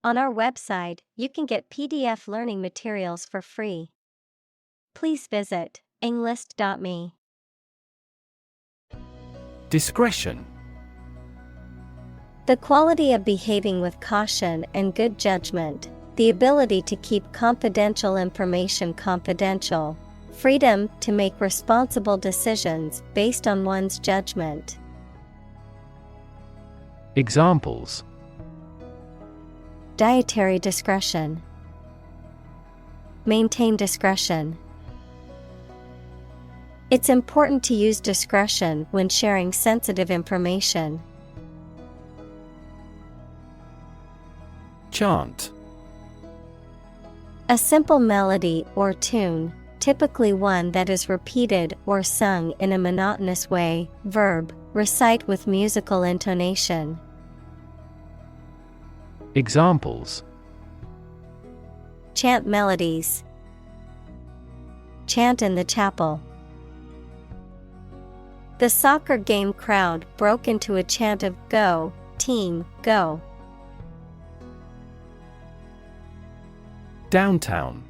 On our website, you can get PDF learning materials for free. Please visit englist.me. Discretion. The quality of behaving with caution and good judgment, the ability to keep confidential information confidential, freedom to make responsible decisions based on one's judgment. Examples: Dietary discretion. Maintain discretion. It's important to use discretion when sharing sensitive information. Chant. A simple melody or tune, typically one that is repeated or sung in a monotonous way. Verb, recite with musical intonation. Examples: Chant melodies. Chant in the chapel. The soccer game crowd broke into a chant of "Go, team, go." Downtown.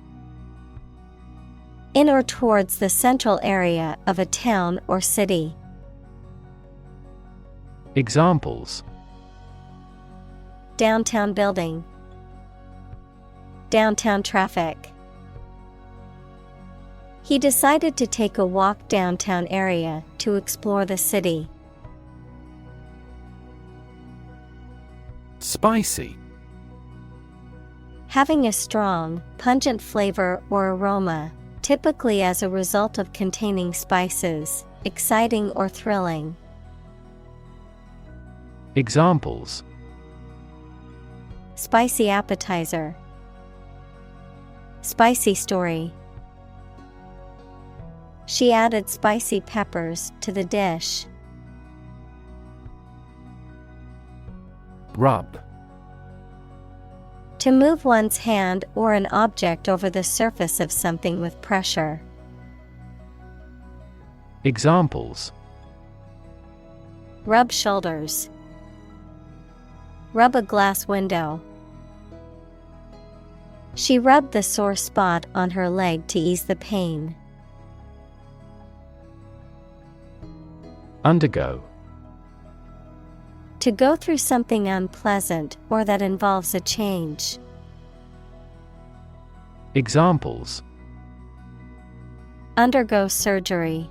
In or towards the central area of a town or city. Examples: Downtown building. Downtown traffic. He decided to take a walk downtown area to explore the city. Spicy. Having a strong, pungent flavor or aroma, typically as a result of containing spices, exciting or thrilling. Examples: Spicy appetizer. Spicy story. She added spicy peppers to the dish. Rub. To move one's hand or an object over the surface of something with pressure. Examples: Rub shoulders. Rub a glass window. She rubbed the sore spot on her leg to ease the pain. Undergo. To go through something unpleasant or that involves a change. Examples: Undergo surgery.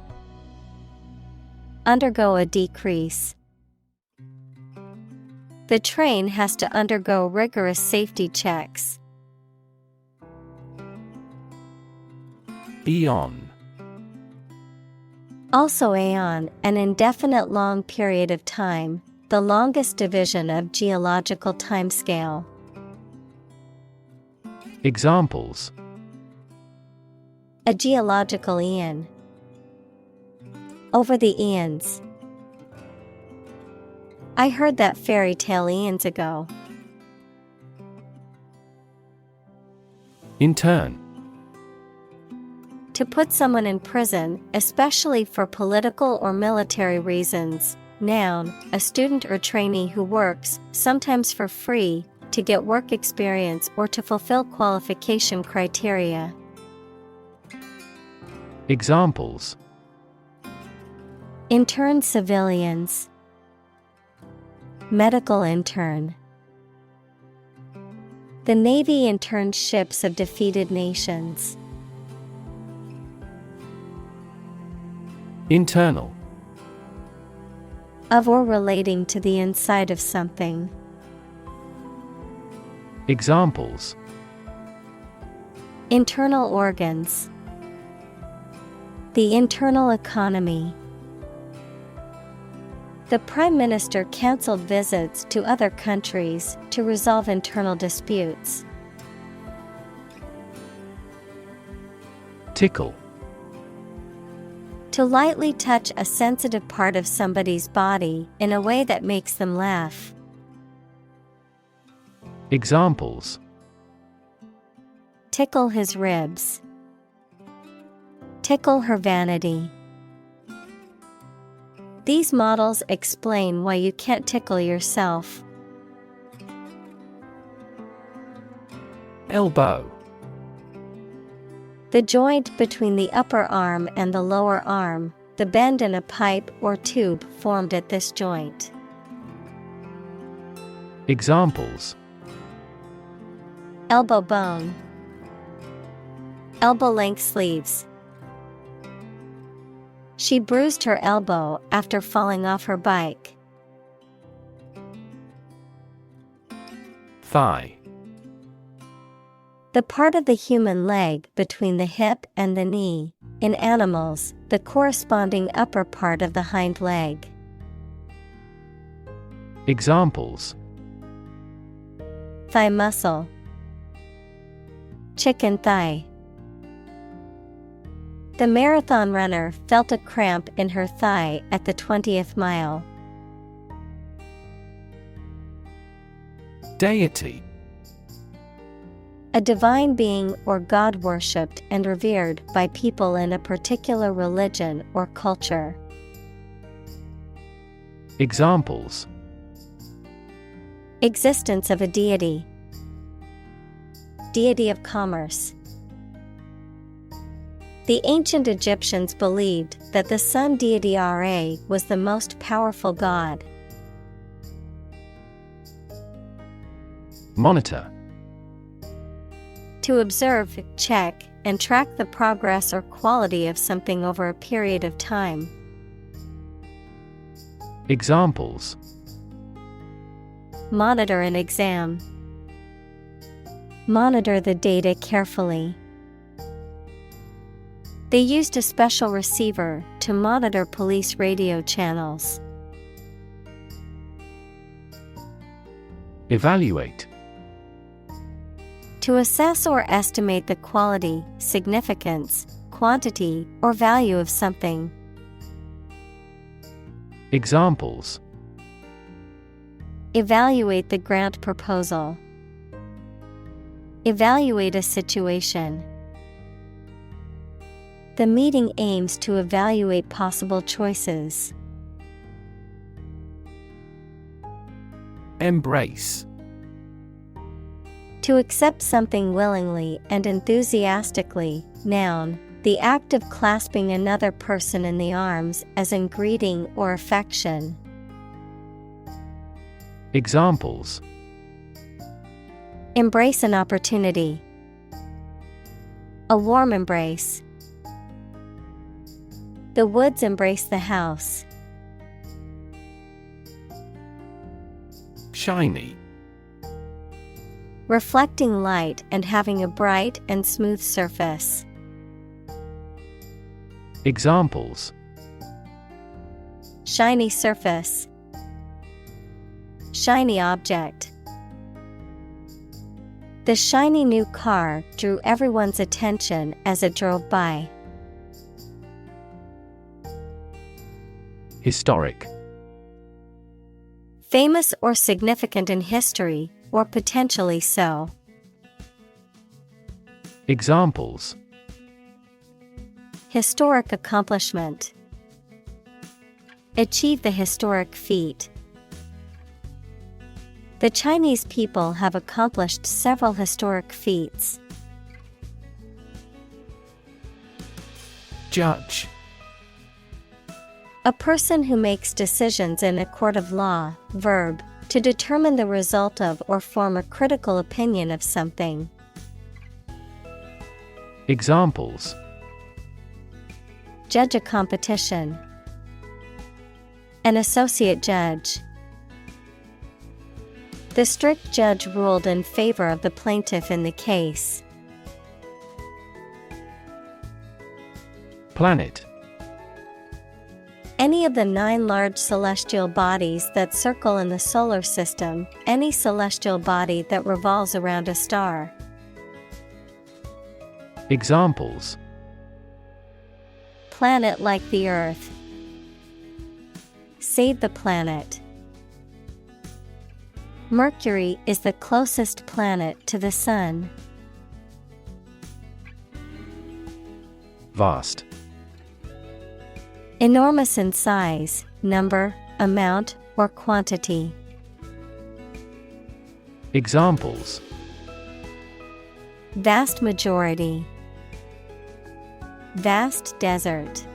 Undergo a decrease. The train has to undergo rigorous safety checks. Eon. Also aeon, an indefinite long period of time, the longest division of geological timescale. Examples: A geological eon. Over the eons. I heard that fairy tale eons ago. Intern. To put someone in prison, especially for political or military reasons. Noun, a student or trainee who works, sometimes for free, to get work experience or to fulfill qualification criteria. Examples: Intern civilians. Medical intern. The Navy interned ships of defeated nations. Internal. Of or relating to the inside of something. Examples: Internal organs. The internal economy. The Prime Minister cancelled visits to other countries to resolve internal disputes. Tickle. To lightly touch a sensitive part of somebody's body in a way that makes them laugh. Examples: Tickle his ribs. Tickle her vanity. These models explain why you can't tickle yourself. Elbow. The joint between the upper arm and the lower arm, the bend in a pipe or tube formed at this joint. Examples: Elbow bone, elbow-length sleeves. She bruised her elbow after falling off her bike. Thigh. The part of the human leg between the hip and the knee. In animals, the corresponding upper part of the hind leg. Examples: Thigh muscle, chicken thigh. The marathon runner felt a cramp in her thigh at the 20th mile. Deity. A divine being or god worshipped and revered by people in a particular religion or culture. Examples: Existence of a deity, deity of commerce. The ancient Egyptians believed that the sun deity Ra was the most powerful god. Monitor. To observe, check, and track the progress or quality of something over a period of time. Examples: Monitor an exam. Monitor the data carefully. They used a special receiver to monitor police radio channels. Evaluate. To assess or estimate the quality, significance, quantity, or value of something. Examples: Evaluate the grant proposal. Evaluate a situation. The meeting aims to evaluate possible choices. Embrace. To accept something willingly and enthusiastically. Noun, the act of clasping another person in the arms as in greeting or affection. Examples: Embrace an opportunity. A warm embrace. The woods embrace the house. Shiny. Reflecting light and having a bright and smooth surface. Examples: Shiny surface. Shiny object. The shiny new car drew everyone's attention as it drove by. Historic. Famous or significant in history, or potentially so. Examples: Historic accomplishment. Achieve the historic feat. The Chinese people have accomplished several historic feats. Judge. A person who makes decisions in a court of law. Verb, to determine the result of or form a critical opinion of something. Examples: Judge a competition. An associate judge. The strict judge ruled in favor of the plaintiff in the case. Planet. Any of the 9 large celestial bodies that circle in the solar system, any celestial body that revolves around a star. Examples: Planet like the Earth. Save the planet. Mercury is the closest planet to the Sun. Vast. Enormous in size, number, amount, or quantity. Examples: Vast majority. Vast desert.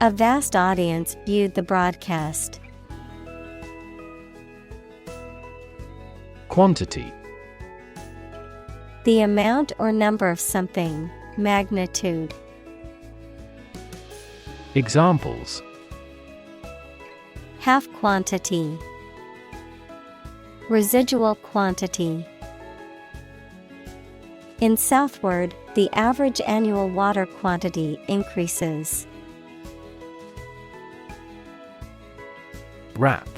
A vast audience viewed the broadcast. Quantity. The amount or number of something, magnitude. Examples: Half quantity. Residual quantity. In southward, the average annual water quantity increases. Rap.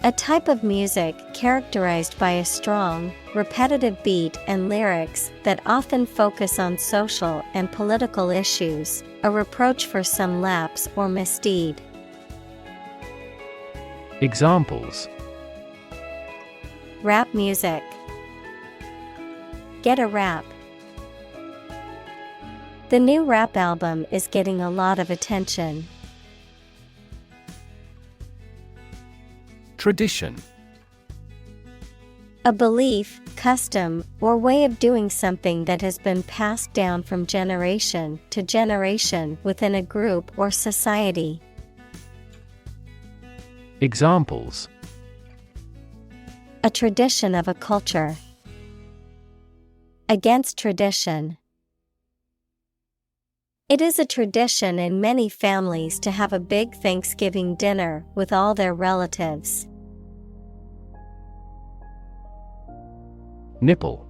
A type of music characterized by a strong, repetitive beat and lyrics that often focus on social and political issues, a reproach for some lapse or misdeed. Examples: Rap music. Get a rap. The new rap album is getting a lot of attention. Tradition. A belief, custom, or way of doing something that has been passed down from generation to generation within a group or society. Examples: A tradition of a culture. Against tradition. It is a tradition in many families to have a big Thanksgiving dinner with all their relatives. Nipple.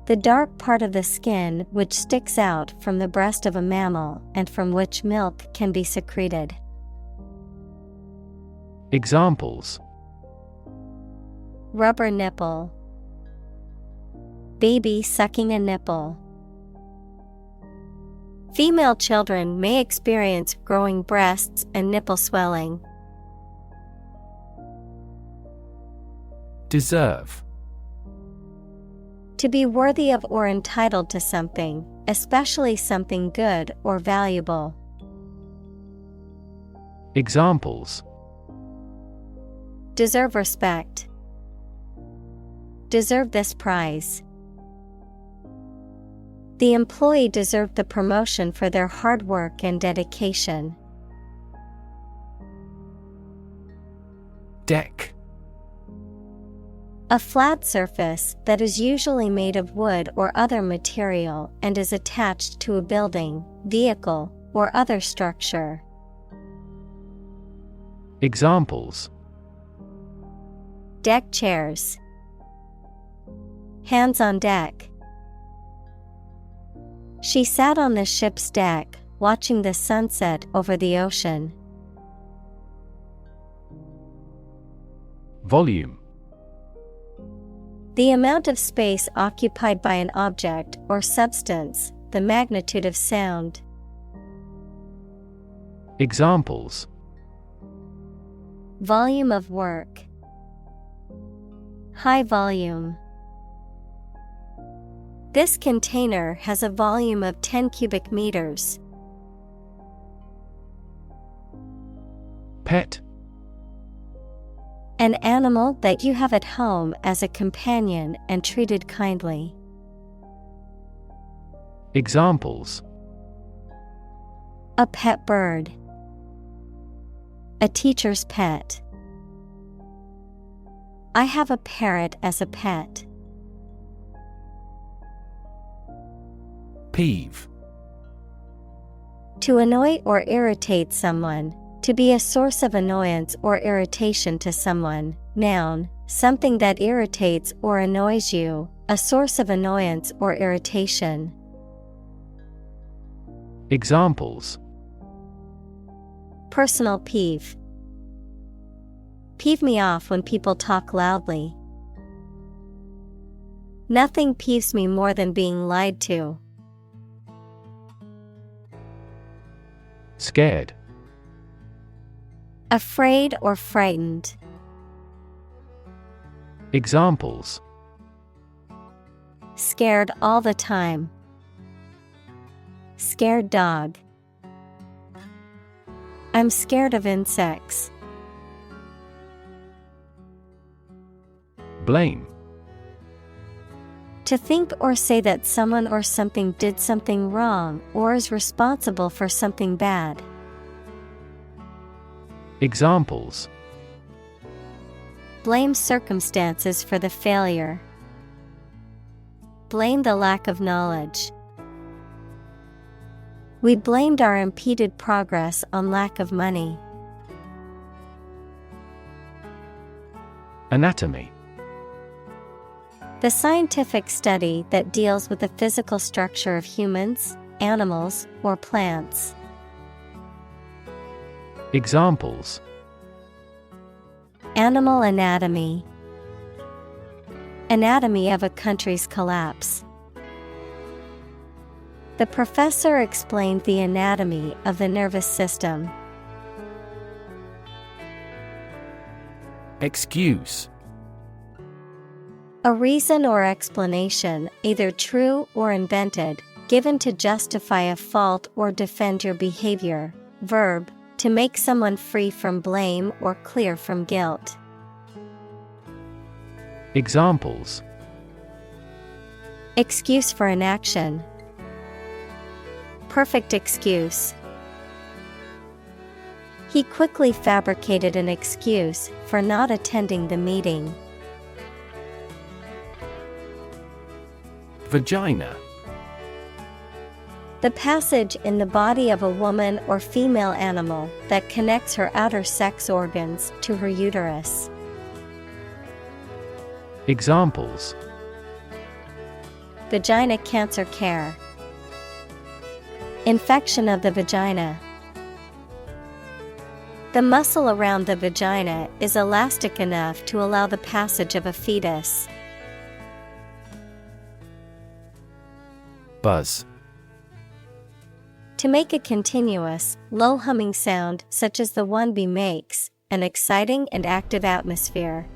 The dark part of the skin which sticks out from the breast of a mammal and from which milk can be secreted. Examples: Rubber nipple. Baby sucking a nipple. Female children may experience growing breasts and nipple swelling. Deserve. To be worthy of or entitled to something, especially something good or valuable. Examples: Deserve respect. Deserve this prize. The employee deserved the promotion for their hard work and dedication. Deck. A flat surface that is usually made of wood or other material and is attached to a building, vehicle, or other structure. Examples: Deck chairs. Hands on deck. She sat on the ship's deck, watching the sunset over the ocean. Volume. The amount of space occupied by an object or substance, the magnitude of sound. Examples: Volume of work. High volume. This container has a volume of 10 cubic meters. Pet. An animal that you have at home as a companion and treated kindly. Examples: A pet bird. A teacher's pet. I have a parrot as a pet. Peeve. To annoy or irritate someone. To be a source of annoyance or irritation to someone. Noun, something that irritates or annoys you, a source of annoyance or irritation. Examples: Personal peeve. Peeve me off when people talk loudly. Nothing peeves me more than being lied to. Scared. Afraid or frightened. Examples: Scared all the time. Scared dog. I'm scared of insects. Blame. To think or say that someone or something did something wrong or is responsible for something bad. Examples: Blame circumstances for the failure. Blame the lack of knowledge. We blamed our impeded progress on lack of money. Anatomy. The scientific study that deals with the physical structure of humans, animals, or plants. Examples: Animal anatomy. Anatomy of a country's collapse. The professor explained the anatomy of the nervous system. Excuse. A reason or explanation, either true or invented, given to justify a fault or defend your behavior. Verb, to make someone free from blame or clear from guilt. Examples: Excuse for inaction. Perfect excuse. He quickly fabricated an excuse for not attending the meeting. Vagina. The passage in the body of a woman or female animal that connects her outer sex organs to her uterus. Examples: Vagina cancer care. Infection of the vagina. The muscle around the vagina is elastic enough to allow the passage of a fetus. Buzz. To make a continuous, low humming sound such as the one bee makes, an exciting and active atmosphere.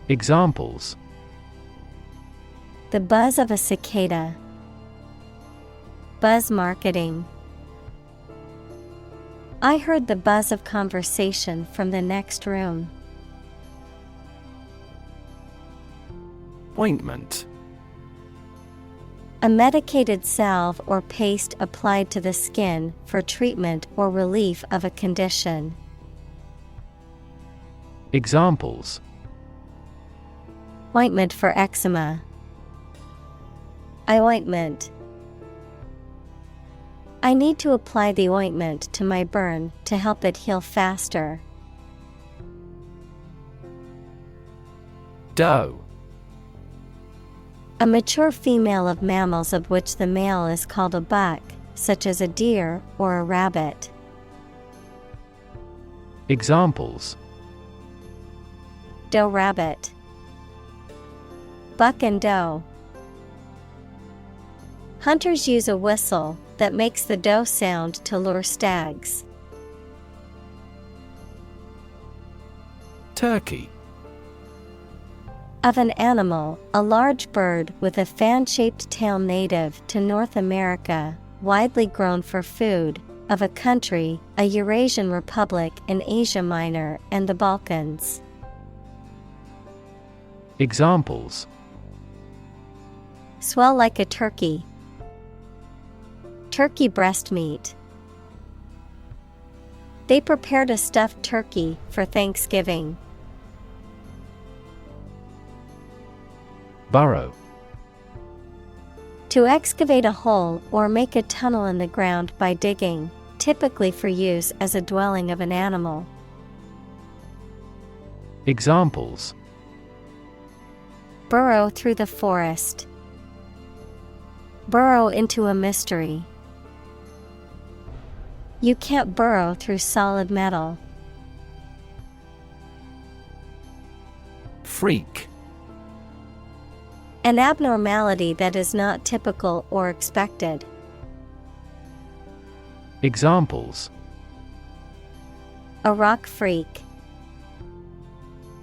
Examples: The buzz of a cicada. Buzz marketing. I heard the buzz of conversation from the next room. Ointment. A medicated salve or paste applied to the skin for treatment or relief of a condition. Examples: Ointment for eczema. Eye ointment. I need to apply the ointment to my burn to help it heal faster. Doe. A mature female of mammals of which the male is called a buck, such as a deer or a rabbit. Examples: Doe rabbit. Buck and doe. Hunters use a whistle that makes the doe sound to lure stags. Turkey. Of an animal, a large bird with a fan-shaped tail native to North America, widely grown for food. Of a country, a Eurasian republic in Asia Minor and the Balkans. Examples: Swell like a turkey. Turkey breast meat. They prepared a stuffed turkey for Thanksgiving. Burrow. To excavate a hole or make a tunnel in the ground by digging, typically for use as a dwelling of an animal. Examples: Burrow through the forest. Burrow into a mystery. You can't burrow through solid metal. Freak. An abnormality that is not typical or expected. Examples: A rock freak.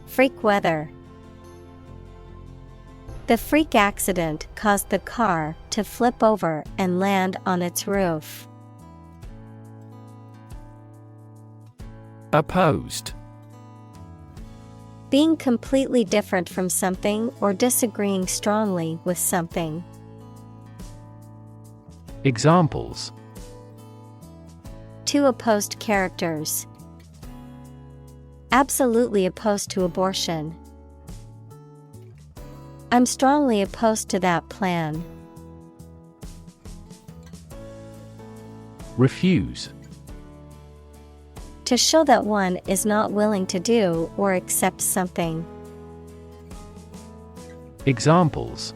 Freak weather. The freak accident caused the car to flip over and land on its roof. Opposed. Being completely different from something or disagreeing strongly with something. Examples: Two opposed characters. Absolutely opposed to abortion. I'm strongly opposed to that plan. Refuse. To show that one is not willing to do or accept something. Examples: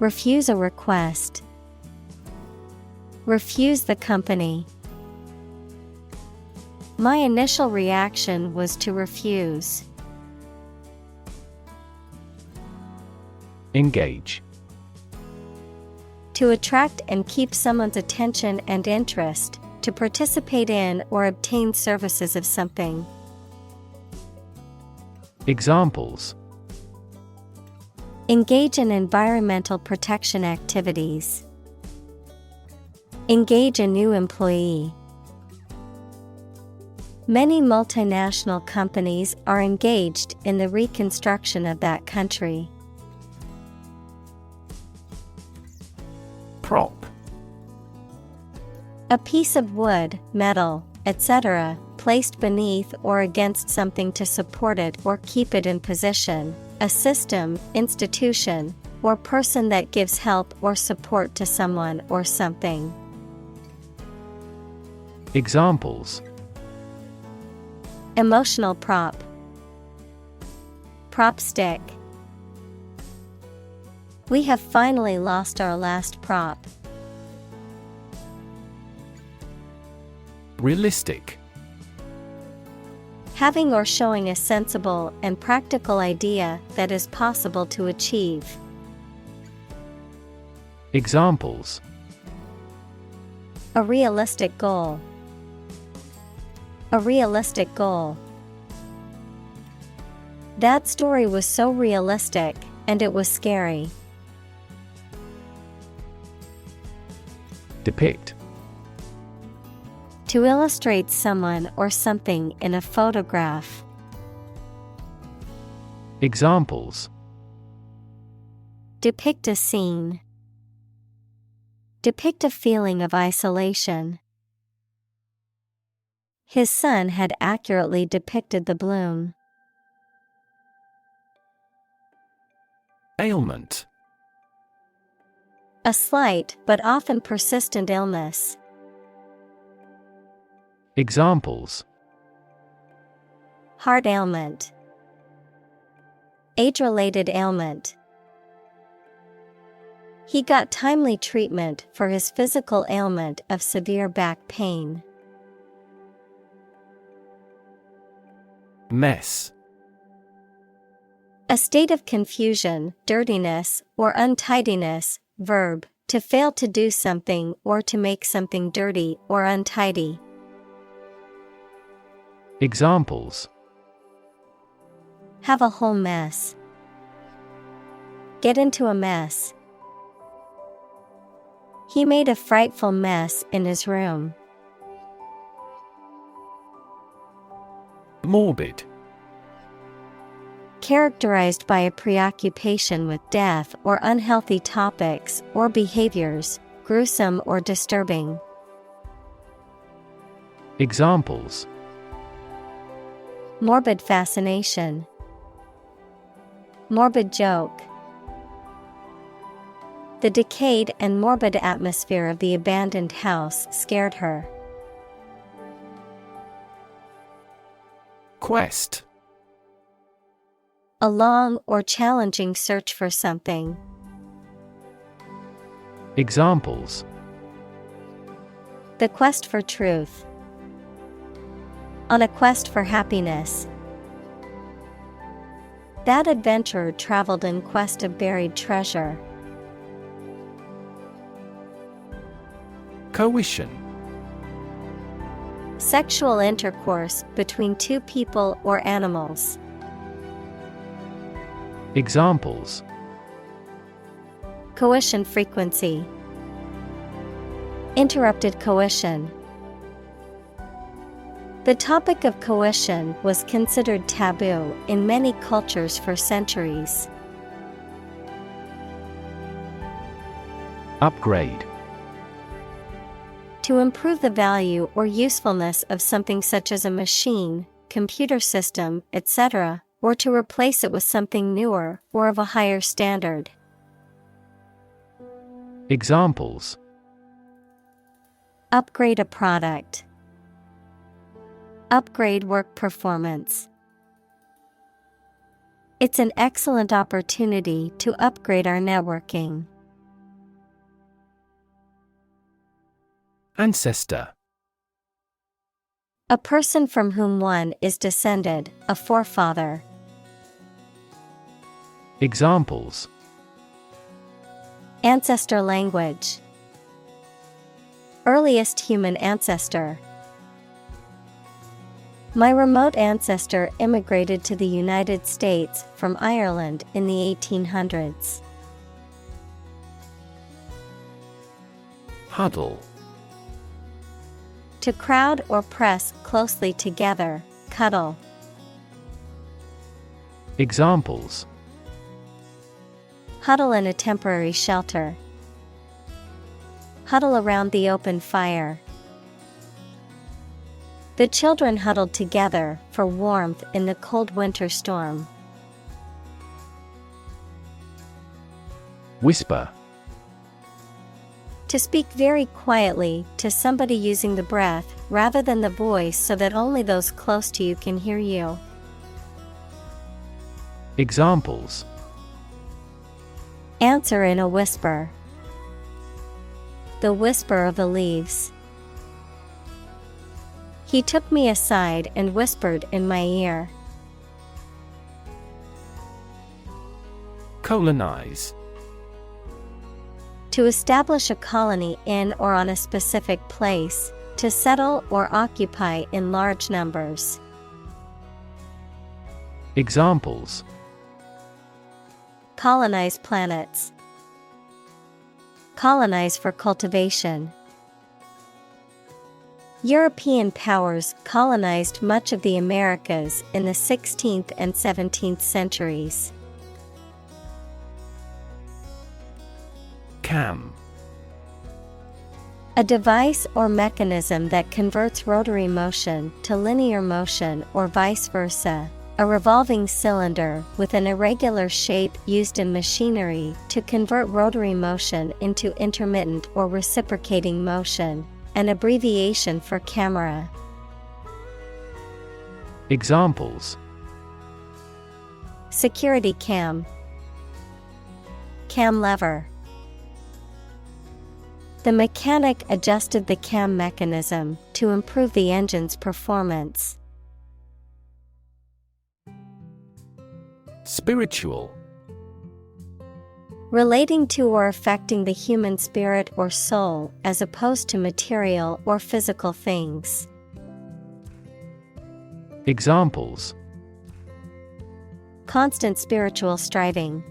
Refuse a request. Refuse the company. My initial reaction was to refuse. Engage. To attract and keep someone's attention and interest, to participate in or obtain services of something. Examples: Engage in environmental protection activities. Engage a new employee. Many multinational companies are engaged in the reconstruction of that country. Prop. A piece of wood, metal, etc., placed beneath or against something to support it or keep it in position, a system, institution, or person that gives help or support to someone or something. Examples: Emotional prop. Prop stick. We have finally lost our last prop. Realistic. Having or showing a sensible and practical idea that is possible to achieve. Examples: A realistic goal. A realistic goal. That story was so realistic, and it was scary. Depict. To illustrate someone or something in a photograph. Examples: Depict a scene. Depict a feeling of isolation. His son had accurately depicted the bloom. Ailment. A slight but often persistent illness. Examples: Heart ailment. Age-related ailment. He got timely treatment for his physical ailment of severe back pain. Mess. A state of confusion, dirtiness, or untidiness. Verb, to fail to do something or to make something dirty or untidy. Examples: Have a whole mess. Get into a mess. He made a frightful mess in his room. Morbid. Characterized by a preoccupation with death or unhealthy topics or behaviors, gruesome or disturbing. Examples: Morbid fascination. Morbid joke. The decayed and morbid atmosphere of the abandoned house scared her. Quest. A long or challenging search for something. Examples: The quest for truth. On a quest for happiness. That adventurer traveled in quest of buried treasure. Coition. Sexual intercourse between two people or animals. Examples: Coition frequency. Interrupted coition. The topic of coition was considered taboo in many cultures for centuries. Upgrade. To improve the value or usefulness of something such as a machine, computer system, etc., or to replace it with something newer or of a higher standard. Examples: Upgrade a product. Upgrade work performance. It's an excellent opportunity to upgrade our networking. Ancestor. A person from whom one is descended, a forefather. Examples: Ancestor language. Earliest human ancestor. My remote ancestor immigrated to the United States from Ireland in the 1800s. Huddle. To crowd or press closely together, cuddle. Examples: Huddle in a temporary shelter. Huddle around the open fire. The children huddled together for warmth in the cold winter storm. Whisper. To speak very quietly to somebody using the breath rather than the voice so that only those close to you can hear you. Examples: Answer in a whisper. The whisper of the leaves. He took me aside and whispered in my ear. Colonize. To establish a colony in or on a specific place, to settle or occupy in large numbers. Examples: Colonize planets. Colonize for cultivation. European powers colonized much of the Americas in the 16th and 17th centuries. Cam. A device or mechanism that converts rotary motion to linear motion or vice versa. A revolving cylinder with an irregular shape used in machinery to convert rotary motion into intermittent or reciprocating motion. An abbreviation for camera. Examples: Security cam. Cam lever. The mechanic adjusted the cam mechanism to improve the engine's performance. Spiritual. Relating to or affecting the human spirit or soul as opposed to material or physical things. Examples: Constant spiritual striving.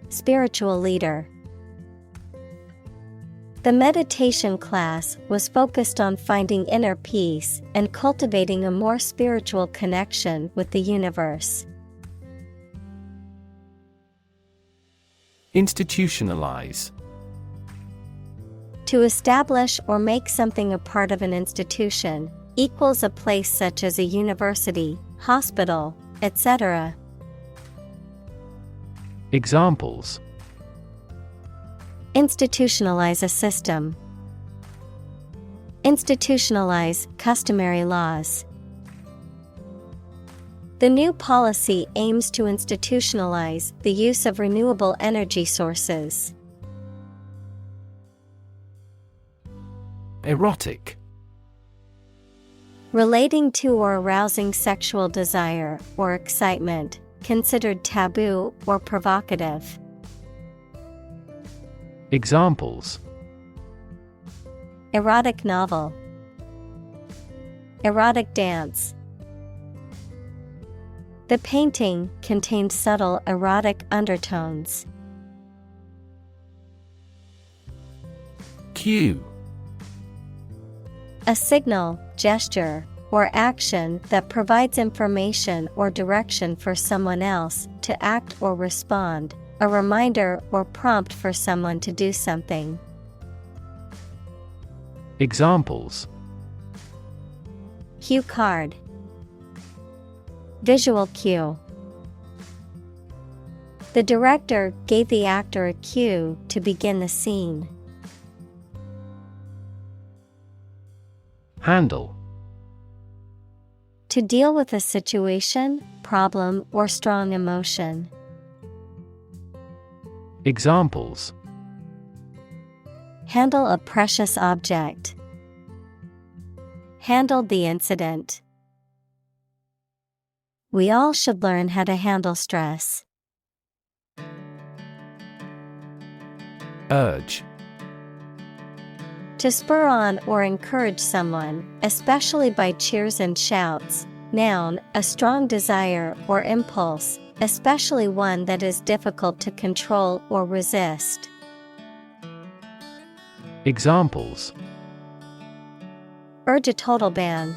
Spiritual leader. The meditation class was focused on finding inner peace and cultivating a more spiritual connection with the universe. Institutionalize. To establish or make something a part of an institution, equals a place such as a university, hospital, etc. Examples: Institutionalize a system. Institutionalize customary laws. The new policy aims to institutionalize the use of renewable energy sources. Erotic. Relating to or arousing sexual desire or excitement, considered taboo or provocative. Examples: Erotic novel. Erotic dance. The painting contained subtle erotic undertones. Cue. A signal, gesture, or action that provides information or direction for someone else to act or respond, a reminder or prompt for someone to do something. Examples: Cue card. Visual cue. The director gave the actor a cue to begin the scene. Handle. To deal with a situation, problem, or strong emotion. Examples: Handle a precious object. Handled the incident. We all should learn how to handle stress. Urge. To spur on or encourage someone, especially by cheers and shouts. Noun, a strong desire or impulse, especially one that is difficult to control or resist. Examples: Urge a total ban.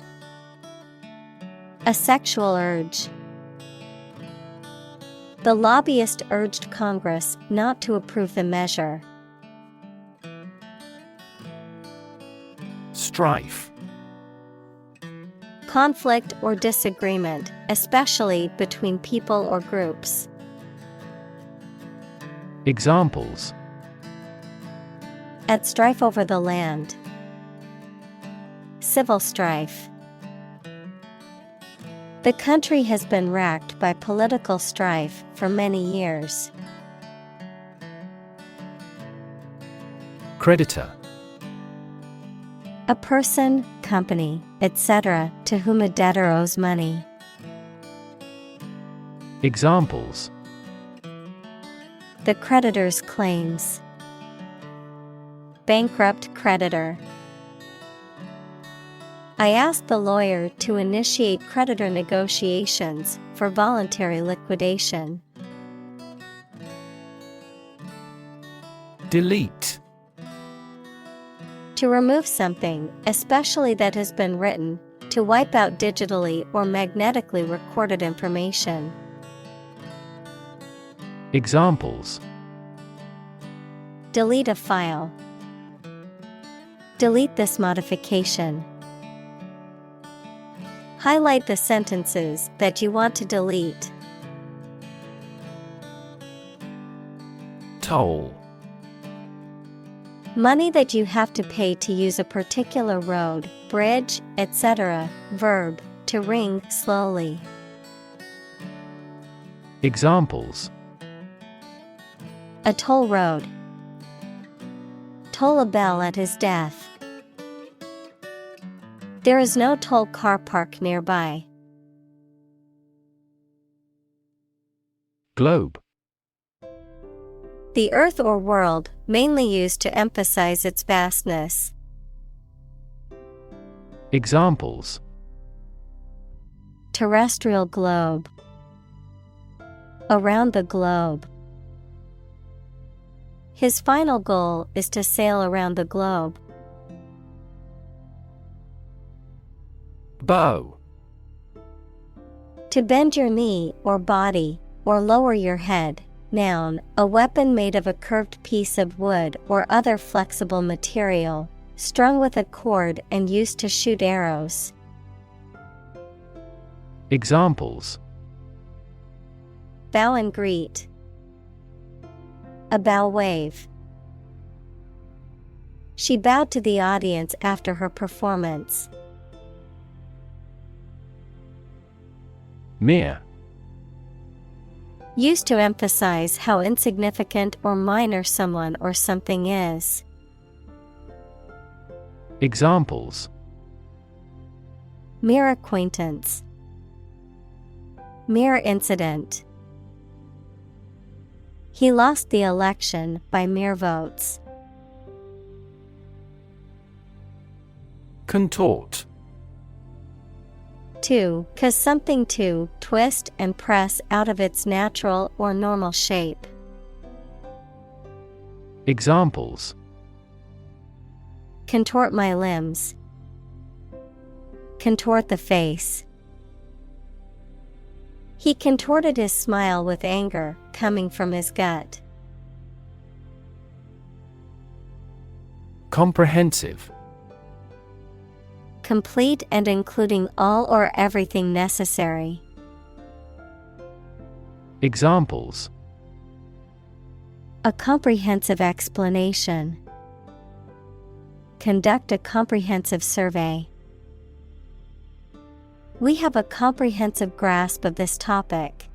A sexual urge. The lobbyist urged Congress not to approve the measure. Strife. Conflict or disagreement, especially between people or groups. Examples: At strife over the land. Civil strife. The country has been racked by political strife for many years. Creditor. A person, company, etc., to whom a debtor owes money. Examples: The creditor's claims. Bankrupt creditor. I asked the lawyer to initiate creditor negotiations for voluntary liquidation. Delete. To remove something, especially that has been written, to wipe out digitally or magnetically recorded information. Examples: Delete a file. Delete this modification. Highlight the sentences that you want to delete. Toll. Money that you have to pay to use a particular road, bridge, etc. Verb, to ring slowly. Examples: A toll road. Toll a bell at his death. There is no toll car park nearby. Globe. The earth or world, mainly used to emphasize its vastness. Examples: Terrestrial globe. Around the globe. His final goal is to sail around the globe. Bow. To bend your knee or body, or lower your head. Noun, a weapon made of a curved piece of wood or other flexible material, strung with a cord and used to shoot arrows. Examples: Bow and greet. A bow wave. She bowed to the audience after her performance. Mere. Used to emphasize how insignificant or minor someone or something is. Examples: Mere acquaintance. Mere incident. He lost the election by mere votes. Contort. To, cause something to twist and press out of its natural or normal shape. Examples: Contort my limbs. contort the face. He contorted his smile with anger coming from his gut. Comprehensive. Complete and including all or everything necessary. Examples: A comprehensive explanation. Conduct a comprehensive survey. We have a comprehensive grasp of this topic.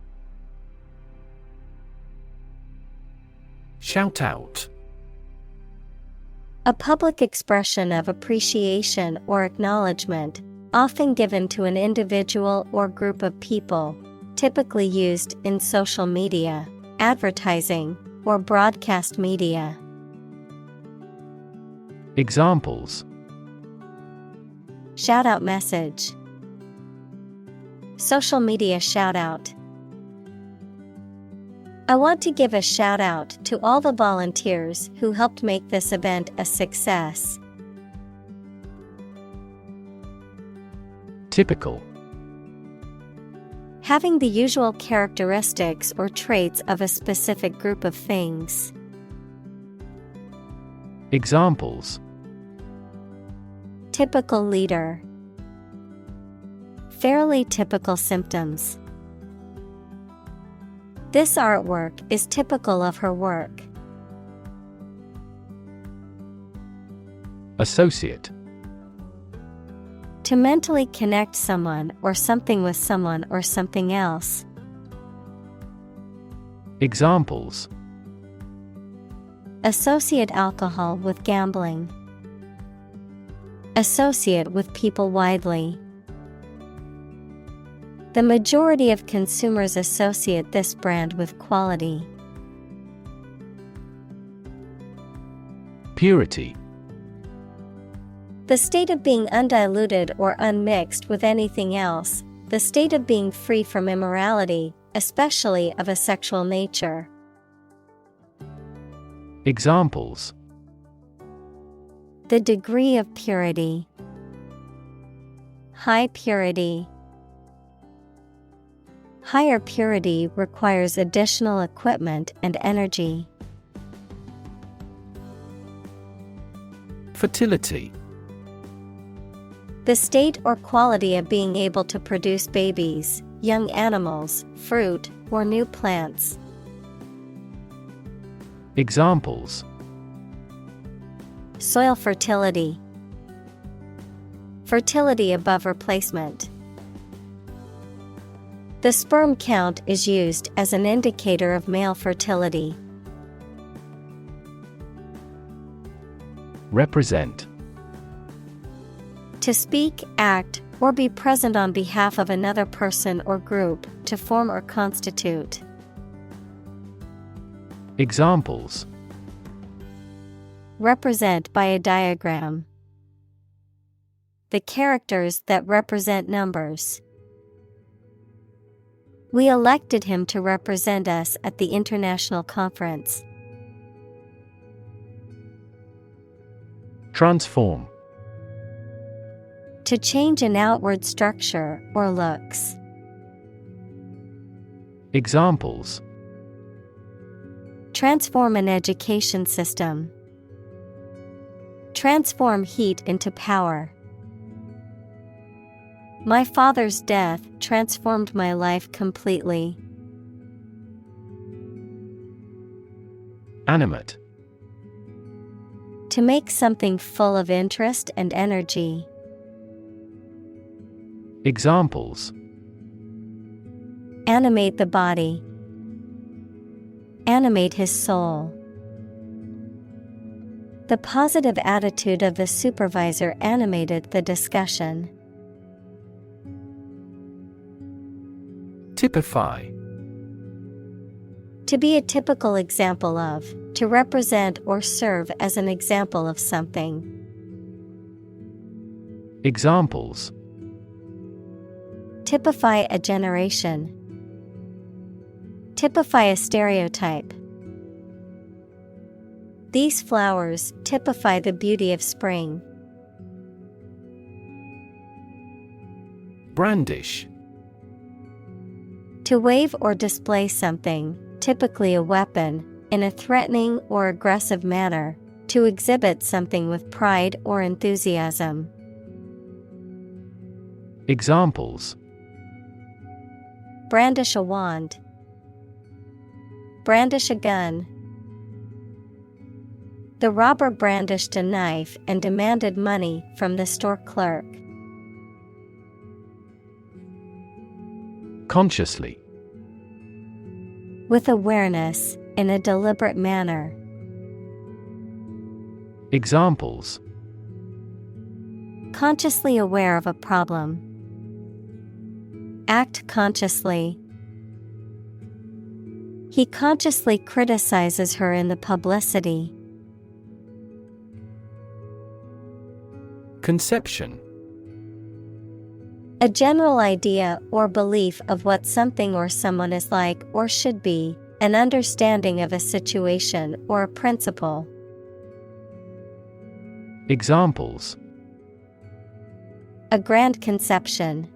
Shout out. A public expression of appreciation or acknowledgement, often given to an individual or group of people, typically used in social media, advertising, or broadcast media. Examples: Shout out message. Social media shout out. I want to give a shout out to all the volunteers who helped make this event a success. Typical. Having the usual characteristics or traits of a specific group of things. Examples: Typical leader. Fairly typical symptoms. This artwork is typical of her work. Associate. To mentally connect someone or something with someone or something else. Examples: Associate alcohol with gambling. Associate with people widely. The majority of consumers associate this brand with quality. Purity. The state of being undiluted or unmixed with anything else, the state of being free from immorality, especially of a sexual nature. Examples: The degree of purity. High purity. Higher purity requires additional equipment and energy. Fertility. The state or quality of being able to produce babies, young animals, fruit, or new plants. Examples: Soil fertility. Fertility above replacement. The sperm count is used as an indicator of male fertility. Represent. To speak, act, or be present on behalf of another person or group, to form or constitute. Examples: Represent by a diagram. The characters that represent numbers. We elected him to represent us at the international conference. Transform. To change an outward structure or looks. Examples: Transform an education system. Transform heat into power. My father's death transformed my life completely. Animate. To make something full of interest and energy. Examples: Animate the body. Animate his soul. The positive attitude of the supervisor animated the discussion. Typify. To be a typical example of, to represent or serve as an example of something. Examples: Typify a generation. Typify a stereotype. These flowers typify the beauty of spring. Brandish. To wave or display something, typically a weapon, in a threatening or aggressive manner, to exhibit something with pride or enthusiasm. Examples: brandish a wand, brandish a gun. The robber brandished a knife and demanded money from the store clerk. Consciously. With awareness, in a deliberate manner. Examples: consciously aware of a problem. Act consciously. He consciously criticizes her in the publicity. Conception. A general idea or belief of what something or someone is like or should be, an understanding of a situation or a principle. Examples: a grand conception.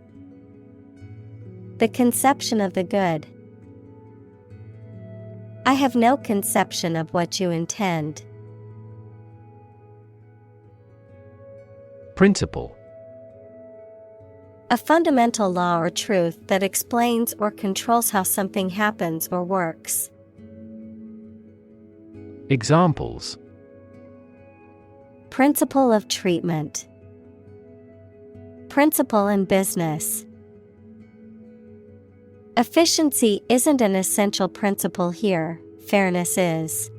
The conception of the good. I have no conception of what you intend. Principle. A fundamental law or truth that explains or controls how something happens or works. Examples: principle of treatment. Principle in business. Efficiency isn't an essential principle here, fairness is.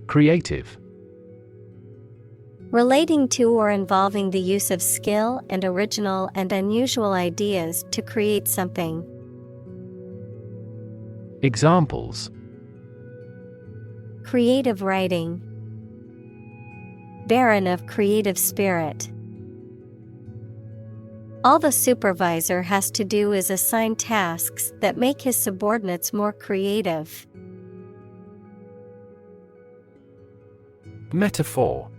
Creative. Relating to or involving the use of skill and original and unusual ideas to create something. Examples: creative writing. Barren of creative spirit. All the supervisor has to do is assign tasks that make his subordinates more creative. Metaphor.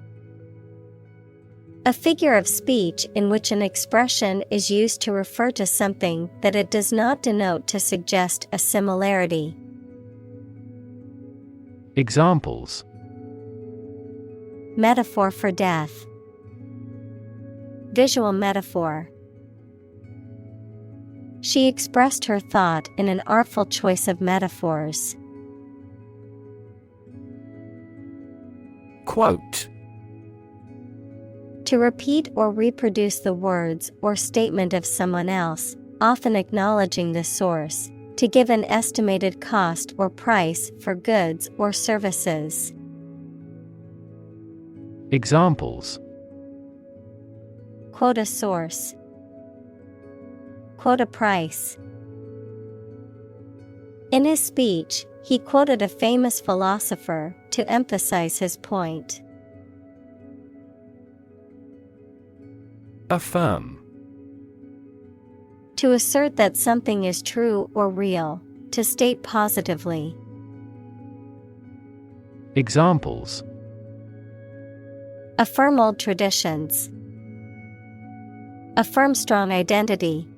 A figure of speech in which an expression is used to refer to something that it does not denote to suggest a similarity. Examples: metaphor for death. Visual metaphor. She expressed her thought in an artful choice of metaphors. Quote. To repeat or reproduce the words or statement of someone else, often acknowledging the source, to give an estimated cost or price for goods or services. Examples: quote a source. Quote a price. In his speech, he quoted a famous philosopher to emphasize his point. Affirm. To assert that something is true or real, to state positively. Examples: affirm old traditions. Affirm strong identity.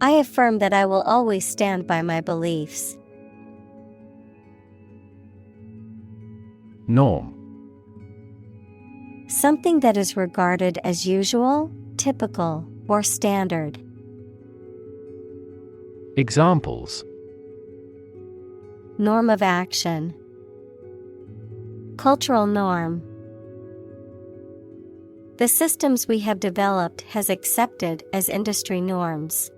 I affirm that I will always stand by my beliefs. Norm. Something that is regarded as usual, typical, or standard. Examples: norm of action. Cultural norm. The systems we have developed has accepted as industry norms.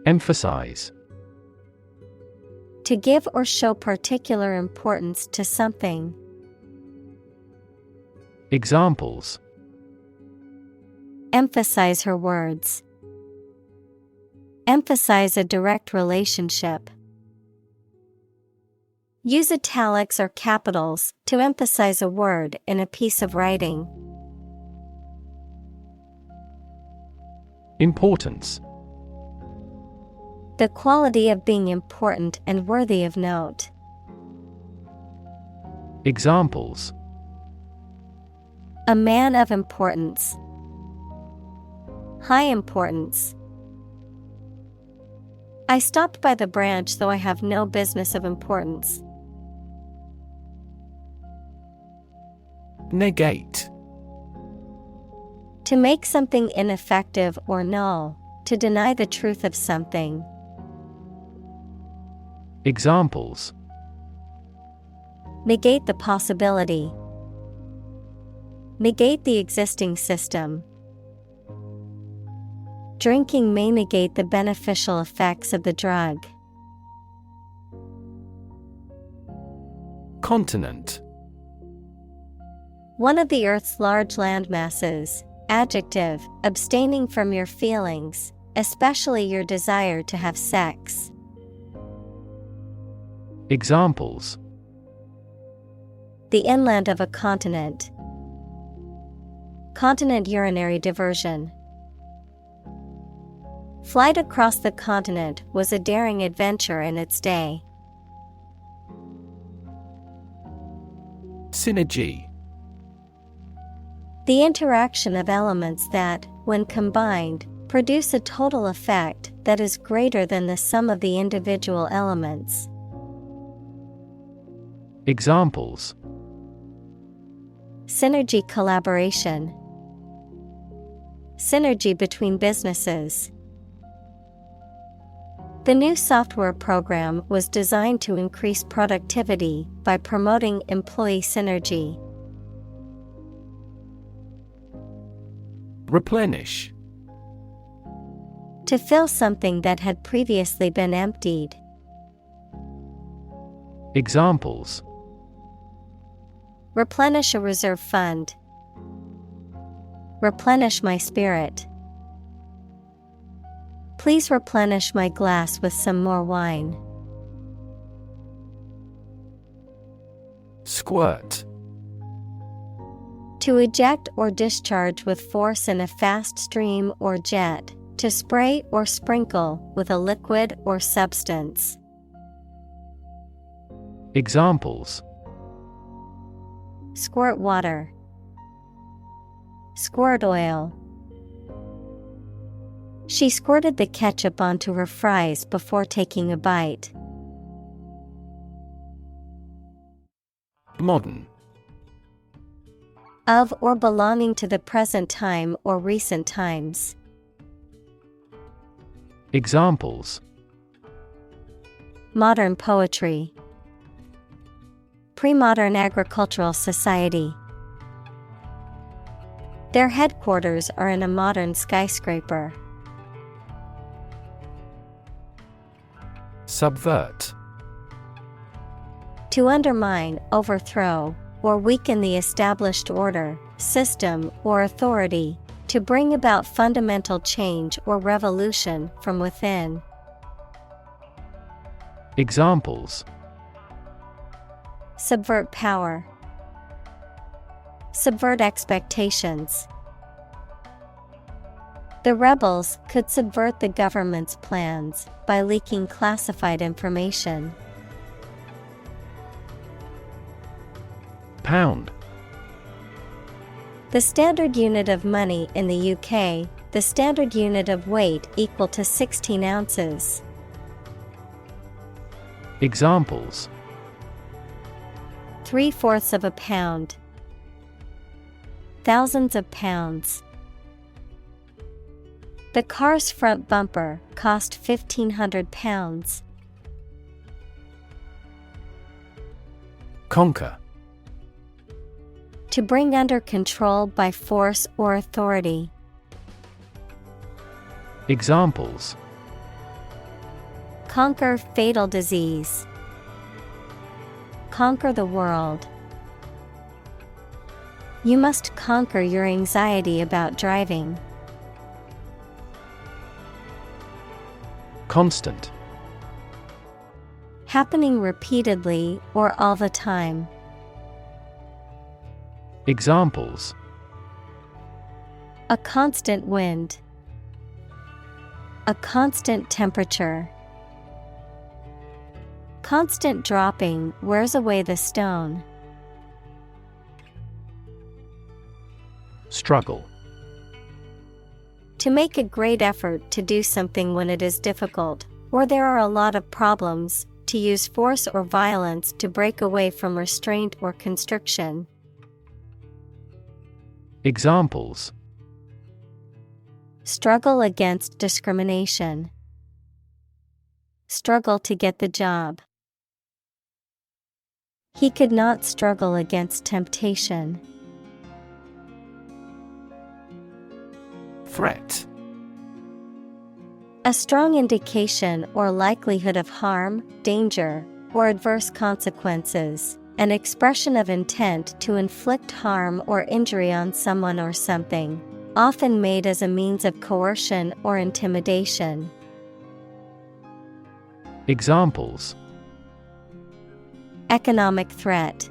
Emphasize. To give or show particular importance to something. Examples: emphasize her words. Emphasize a direct relationship. Use italics or capitals to emphasize a word in a piece of writing. Importance. The quality of being important and worthy of note. Examples: a man of importance. High importance. I stopped by the branch though I have no business of importance. Negate. To make something ineffective or null, to deny the truth of something. Examples: Negate the possibility. Negate the existing system. Drinking may negate the beneficial effects of the drug. Continent. One of the Earth's large landmasses. Adjective, abstaining from your feelings, especially your desire to have sex. Examples: The inland of a continent. Continent urinary diversion. Flight across the continent was a daring adventure in its day. Synergy. The interaction of elements that, when combined, produce a total effect that is greater than the sum of the individual elements. Examples: Synergy collaboration. Synergy between businesses. The new software program was designed to increase productivity by promoting employee synergy. Replenish. To fill something that had previously been emptied. Examples: Replenish a reserve fund. Replenish my spirit. Please replenish my glass with some more wine. Squirt. To eject or discharge with force in a fast stream or jet, to spray or sprinkle with a liquid or substance. Examples: Squirt water. Squirt oil. She squirted the ketchup onto her fries before taking a bite. Modern. Of or belonging to the present time or recent times. Examples: Modern poetry. Pre-modern agricultural society. Their headquarters are in a modern skyscraper. Subvert. To undermine, overthrow, or weaken the established order, system, or authority. To bring about fundamental change or revolution from within. Examples: Subvert power. Subvert expectations. The rebels could subvert the government's plans by leaking classified information. Pound. The standard unit of money in the UK, the standard unit of weight equal to 16 ounces. Examples: 3/4 of a pound. Thousands of pounds. The car's front bumper cost £1,500. Conquer. To bring under control by force or authority. Examples: Conquer fatal disease. Conquer the world. You must conquer your anxiety about driving. Constant. Happening repeatedly or all the time. Examples: A constant wind. A constant temperature. Constant dropping wears away the stone. Struggle. To make a great effort to do something when it is difficult, or there are a lot of problems, to use force or violence to break away from restraint or constriction. Examples: struggle against discrimination, struggle to get the job. He could not struggle against temptation. Threat. A strong indication or likelihood of harm, danger, or adverse consequences. An expression of intent to inflict harm or injury on someone or something, often made as a means of coercion or intimidation. Examples: economic threat,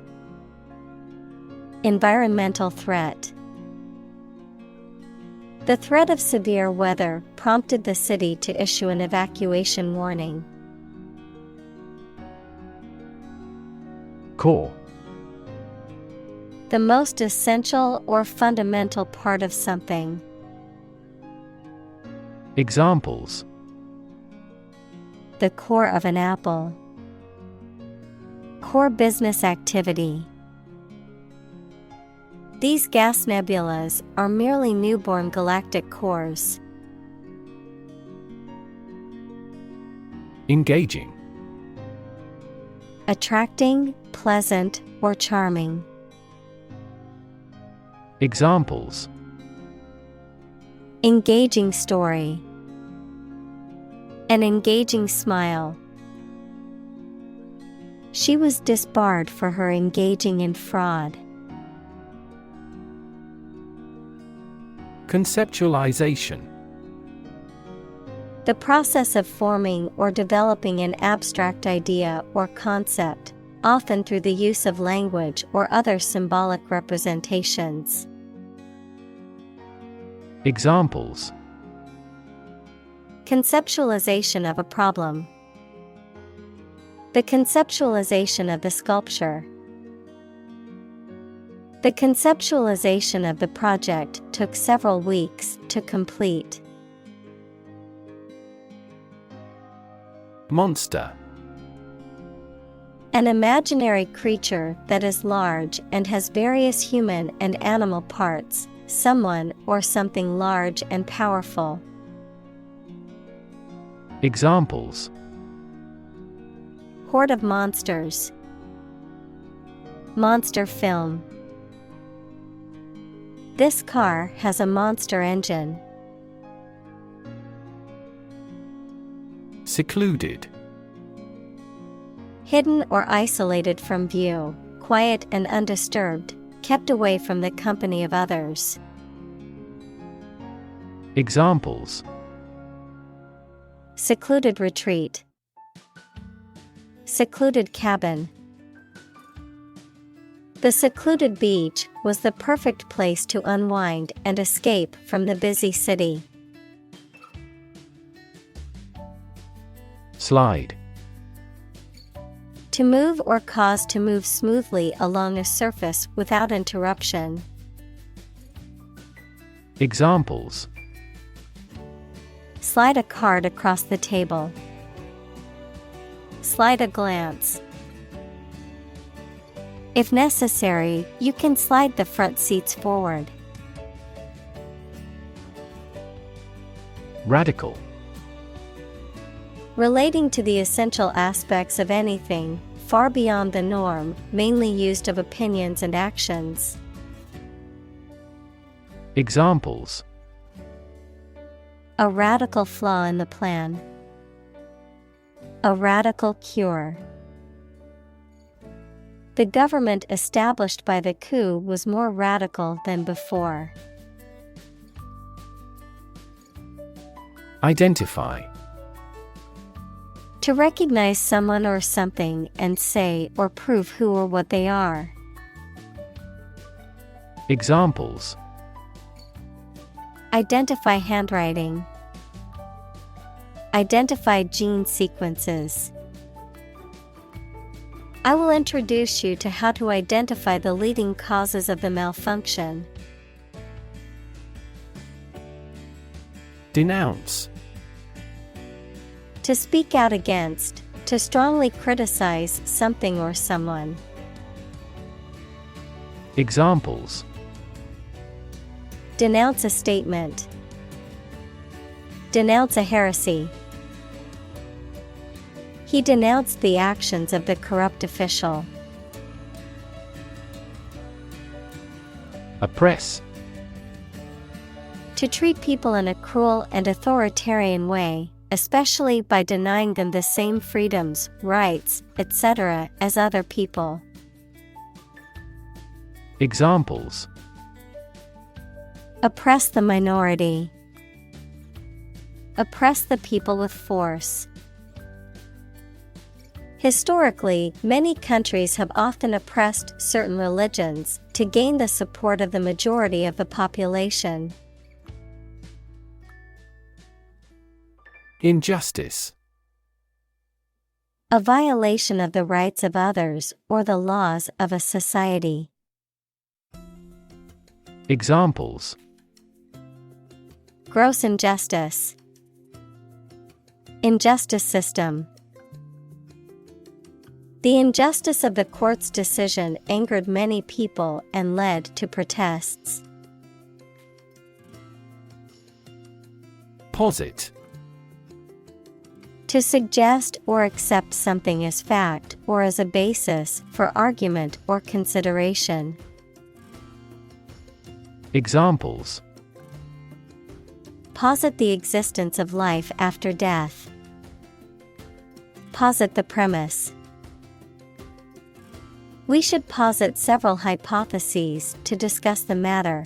environmental threat. The threat of severe weather prompted the city to issue an evacuation warning. Core. The most essential or fundamental part of something. Examples: the core of an apple, core business activity. These gas nebulas are merely newborn galactic cores. Engaging. Attracting, pleasant, or charming. Examples: engaging story, an engaging smile. She was disbarred for her engaging in fraud. Conceptualization. The process of forming or developing an abstract idea or concept, often through the use of language or other symbolic representations. Examples: conceptualization of a problem, the conceptualization of the sculpture. The conceptualization of the project took several weeks to complete. Monster. An imaginary creature that is large and has various human and animal parts, someone or something large and powerful. Examples: horde of monsters, monster film. This car has a monster engine. Secluded. Hidden or isolated from view, quiet and undisturbed, kept away from the company of others. Examples: secluded retreat, secluded cabin. The secluded beach was the perfect place to unwind and escape from the busy city. Slide. To move or cause to move smoothly along a surface without interruption. Examples: slide a card across the table, slide a glance. If necessary, you can slide the front seats forward. Radical. Relating to the essential aspects of anything, far beyond the norm, mainly used of opinions and actions. Examples: a radical flaw in the plan, a radical cure. The government established by the coup was more radical than before. Identify. To recognize someone or something and say or prove who or what they are. Examples: identify handwriting, identify gene sequences. I will introduce you to how to identify the leading causes of the malfunction. Denounce. To speak out against, to strongly criticize something or someone. Examples: Denounce a statement. Denounce a heresy. He denounced the actions of the corrupt official. Oppress. To treat people in a cruel and authoritarian way, especially by denying them the same freedoms, rights, etc. as other people. Examples: Oppress the minority. Oppress the people with force. Historically, many countries have often oppressed certain religions to gain the support of the majority of the population. Injustice. A violation of the rights of others or the laws of a society. Examples: Gross injustice. Injustice system. The injustice of the court's decision angered many people and led to protests. Posit. To suggest or accept something as fact or as a basis for argument or consideration. Examples: Posit the existence of life after death. Posit the premise. We should posit several hypotheses to discuss the matter.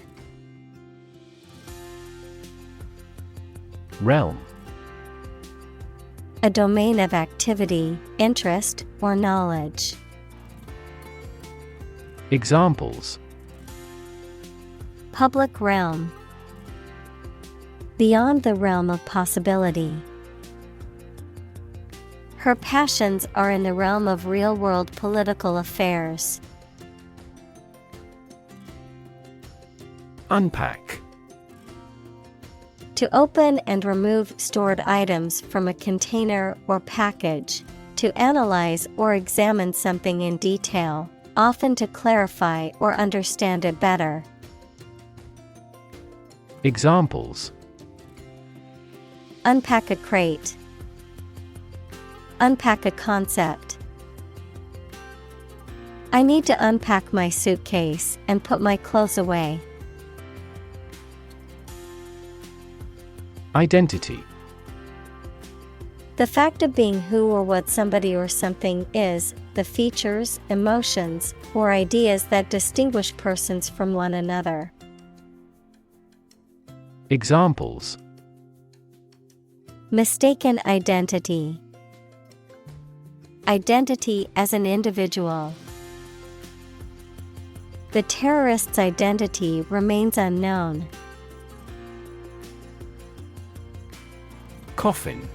Realm. A domain of activity, interest, or knowledge. Examples: Public realm. Beyond the realm of possibility. Her passions are in the realm of real-world political affairs. Unpack. To open and remove stored items from a container or package. To analyze or examine something in detail, often to clarify or understand it better. Examples: Unpack a crate. Unpack a concept. I need to unpack my suitcase and put my clothes away. Identity. The fact of being who or what somebody or something is, the features, emotions, or ideas that distinguish persons from one another. Examples: Mistaken identity. Identity as an individual. The terrorist's identity remains unknown. Coffin.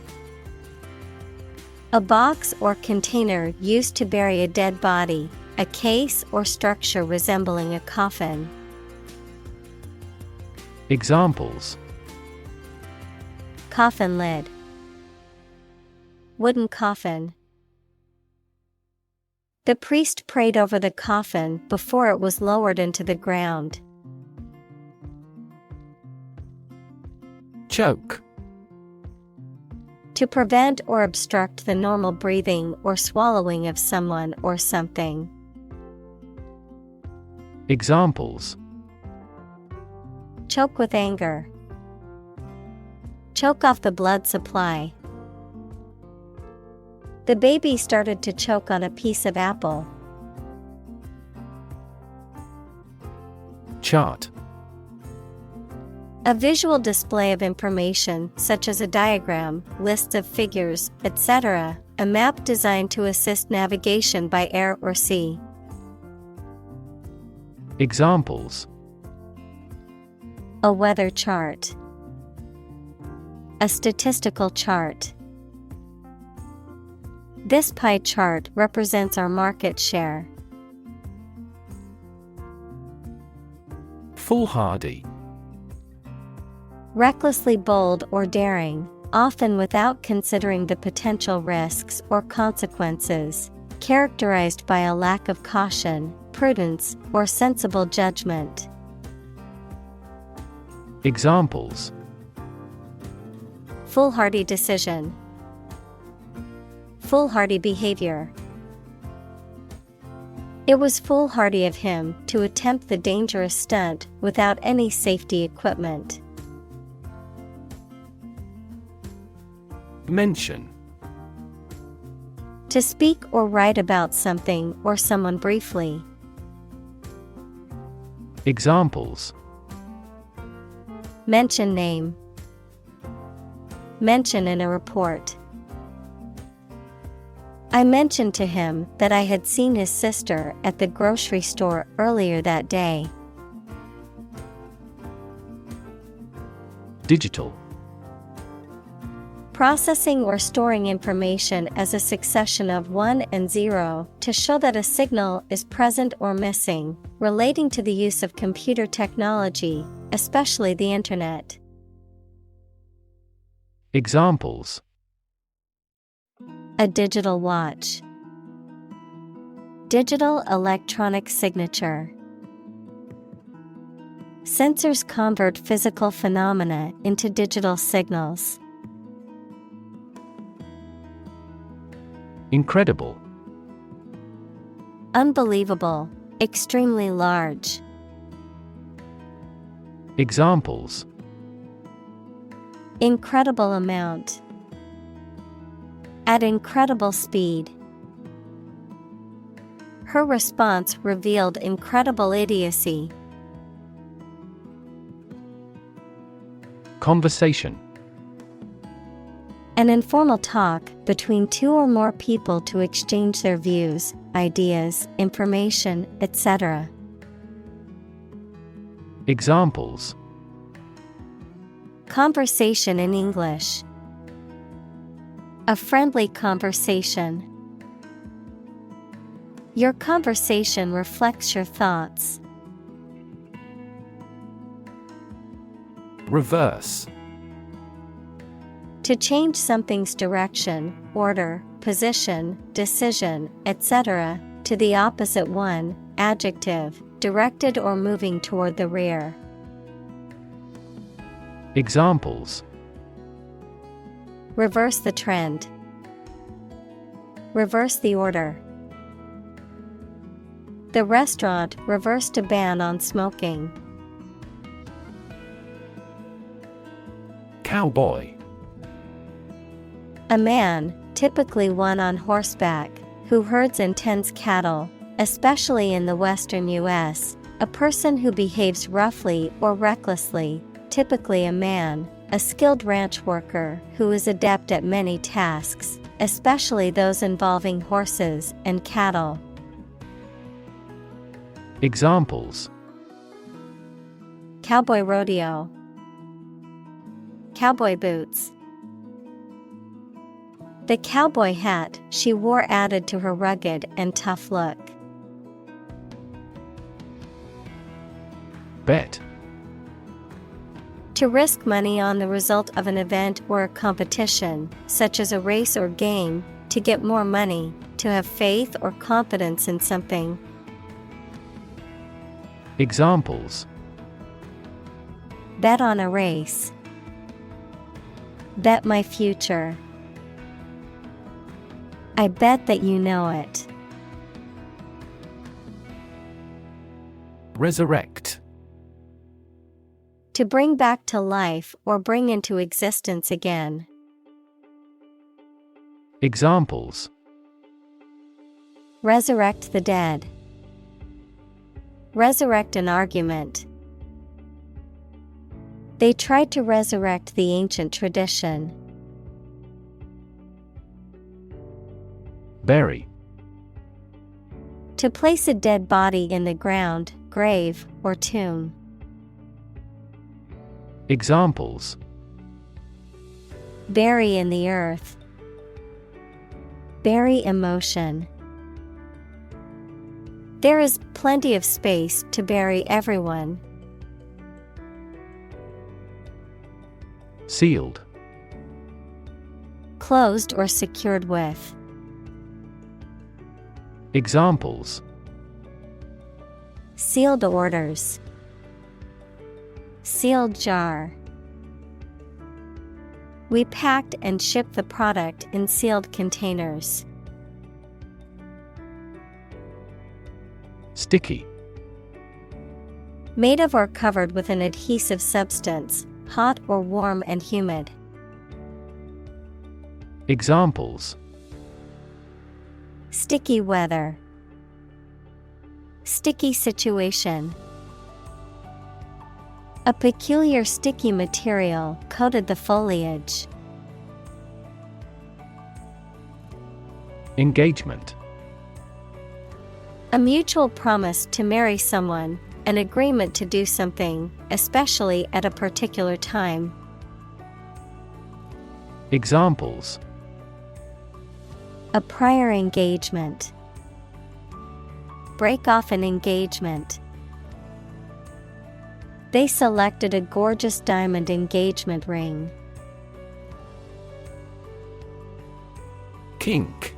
A box or container used to bury a dead body, a case or structure resembling a coffin. Examples: Coffin lid. Wooden coffin. The priest prayed over the coffin before it was lowered into the ground. Choke. To prevent or obstruct the normal breathing or swallowing of someone or something. Examples: Choke with anger. Choke off the blood supply. The baby started to choke on a piece of apple. Chart. A visual display of information such as a diagram, lists of figures, etc., a map designed to assist navigation by air or sea. Examples: A weather chart. A statistical chart. This pie chart represents our market share. Foolhardy. Recklessly bold or daring, often without considering the potential risks or consequences, characterized by a lack of caution, prudence, or sensible judgment. Examples: Foolhardy decision, foolhardy behavior. It was foolhardy of him to attempt the dangerous stunt without any safety equipment. Mention: To speak or write about something or someone briefly. Examples: Mention name. Mention in a report. I mentioned to him that I had seen his sister at the grocery store earlier that day. Digital: Processing or storing information as a succession of 1 and 0 to show that a signal is present or missing, relating to the use of computer technology, especially the Internet. Examples: A digital watch. Digital electronic signature. Sensors convert physical phenomena into digital signals. Incredible: Unbelievable, extremely large. Examples: Incredible amount. At incredible speed. Her response revealed incredible idiocy. Conversation: An informal talk between two or more people to exchange their views, ideas, information, etc. Examples: Conversation in English. A friendly conversation. Your conversation reflects your thoughts. Reverse: To change something's direction, order, position, decision, etc., to the opposite one, adjective, directed or moving toward the rear. Examples: Reverse the trend. Reverse the order. The restaurant reversed a ban on smoking. Cowboy: A man, typically one on horseback, who herds and tends cattle, especially in the western U.S., a person who behaves roughly or recklessly, typically a man, a skilled ranch worker who is adept at many tasks, especially those involving horses and cattle. Examples: Cowboy rodeo. Cowboy boots. The cowboy hat she wore added to her rugged and tough look. Bet: To risk money on the result of an event or a competition, such as a race or game, to get more money, to have faith or confidence in something. Examples: Bet on a race. Bet my future. I bet that you know it. Resurrect: To bring back to life or bring into existence again. Examples: Resurrect the dead. Resurrect an argument. They tried to resurrect the ancient tradition. Bury: To place a dead body in the ground, grave, or tomb. Examples: Bury in the earth. Bury emotion. There is plenty of space to bury everyone. Sealed. Closed or secured with. Examples: Sealed orders. Sealed jar. We packed and shipped the product in sealed containers. Sticky. Made of or covered with an adhesive substance, hot or warm and humid. Examples: Sticky weather. Sticky situation. A peculiar sticky material coated the foliage. Engagement. A mutual promise to marry someone, an agreement to do something, especially at a particular time. Examples: A prior engagement. Break off an engagement. They selected a gorgeous diamond engagement ring. Kink.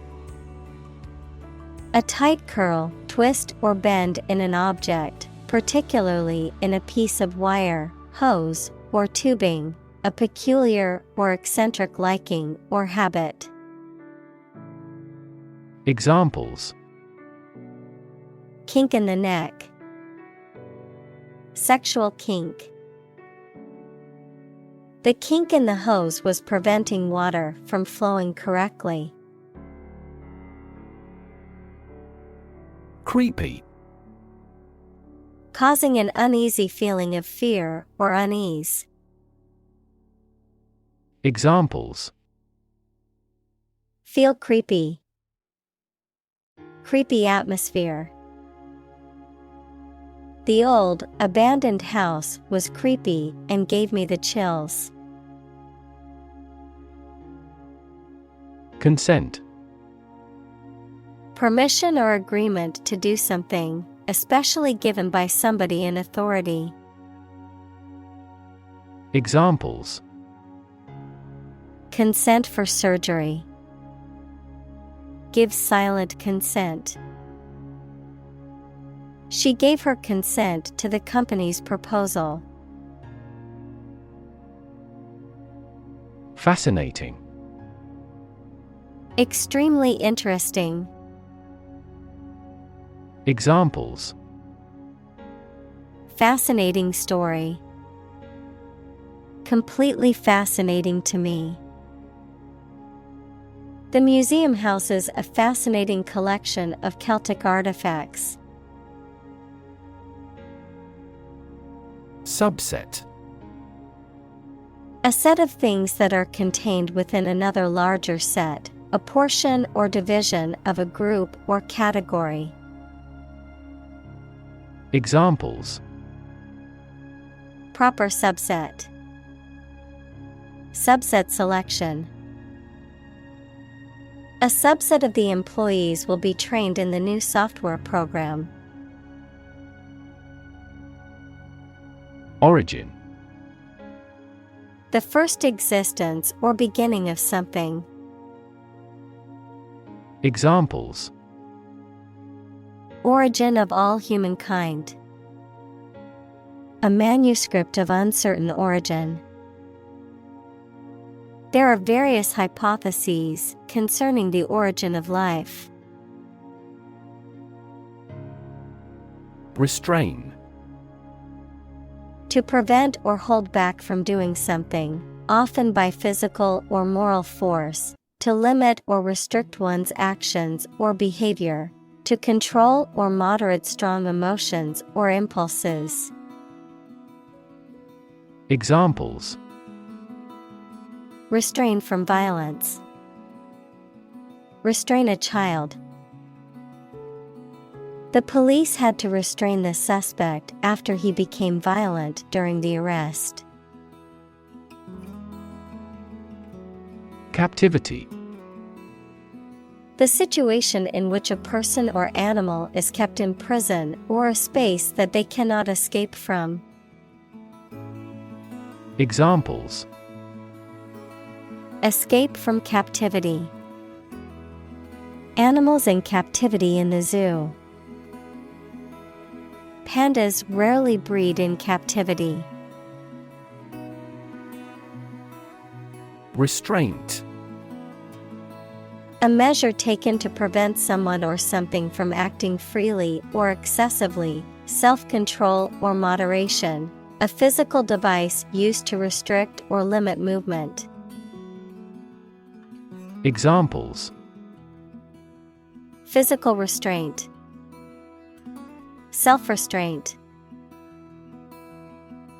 A tight curl, twist or bend in an object, particularly in a piece of wire, hose, or tubing, a peculiar or eccentric liking or habit. Examples: Kink in the neck. Sexual kink. The kink in the hose was preventing water from flowing correctly. Creepy. Causing an uneasy feeling of fear or unease. Examples: Feel creepy. Creepy atmosphere. The old, abandoned house was creepy and gave me the chills. Consent. Permission or agreement to do something, especially given by somebody in authority. Examples: Consent for surgery. Give silent consent. She gave her consent to the company's proposal. Fascinating. Extremely interesting. Examples: Fascinating story. Completely fascinating to me. The museum houses a fascinating collection of Celtic artifacts. Subset. A set of things that are contained within another larger set, a portion or division of a group or category. Examples: Proper subset. Subset selection. A subset of the employees will be trained in the new software program. Origin. The first existence or beginning of something. Examples: Origin of all humankind. A manuscript of uncertain origin. There are various hypotheses concerning the origin of life. Restrain. To prevent or hold back from doing something, often by physical or moral force, to limit or restrict one's actions or behavior, to control or moderate strong emotions or impulses. Examples: Restrain from violence. Restrain a child. The police had to restrain the suspect after he became violent during the arrest. Captivity. The situation in which a person or animal is kept in prison or a space that they cannot escape from. Examples: Escape from captivity. Animals in captivity in the zoo. Pandas rarely breed in captivity. Restraint. A measure taken to prevent someone or something from acting freely or excessively, self-control or moderation, a physical device used to restrict or limit movement. Examples: Physical restraint. Self-restraint.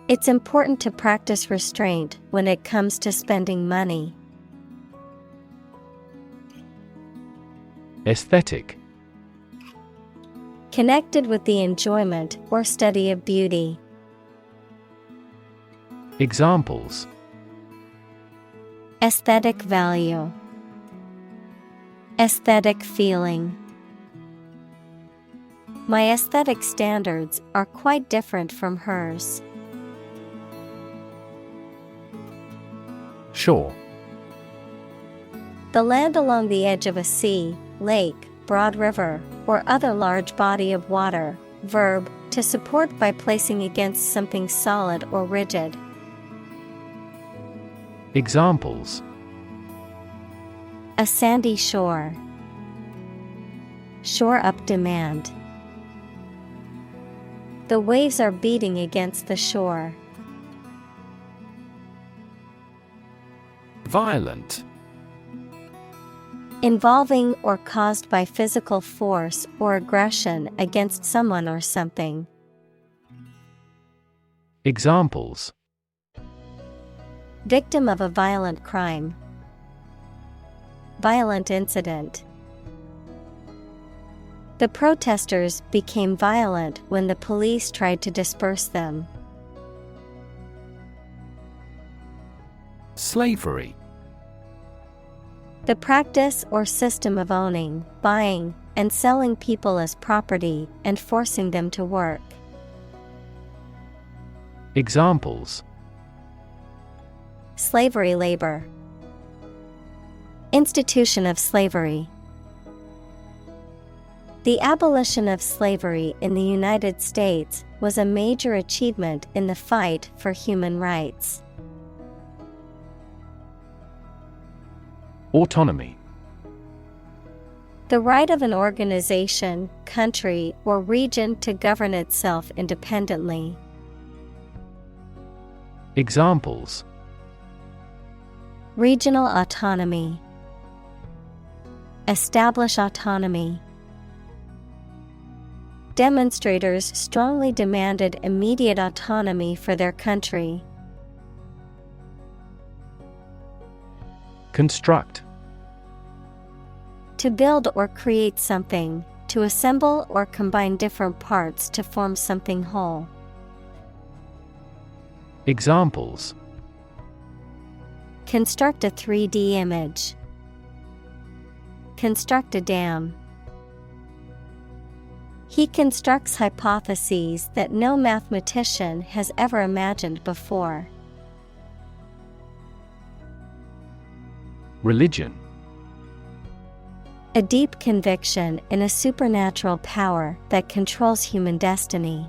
It's important to practice restraint when it comes to spending money. Aesthetic. Connected with the enjoyment or study of beauty. Examples: Aesthetic value. Aesthetic feeling. My aesthetic standards are quite different from hers. Shore. The land along the edge of a sea, lake, broad river, or other large body of water. Verb, to support by placing against something solid or rigid. Examples: A sandy shore. Shore up demand. The waves are beating against the shore. Violent. Involving or caused by physical force or aggression against someone or something. Examples: Victim of a violent crime. Violent incident. The protesters became violent when the police tried to disperse them. Slavery. The practice or system of owning, buying, and selling people as property and forcing them to work. Examples: Slavery labor. Institution of slavery. The abolition of slavery in the United States was a major achievement in the fight for human rights. Autonomy. The right of an organization, country, or region to govern itself independently. Examples: Regional autonomy. Establish autonomy. Demonstrators strongly demanded immediate autonomy for their country. Construct. To build or create something, to assemble or combine different parts to form something whole. Examples: Construct a 3D image. Construct a dam. He constructs hypotheses that no mathematician has ever imagined before. Religion. A deep conviction in a supernatural power that controls human destiny.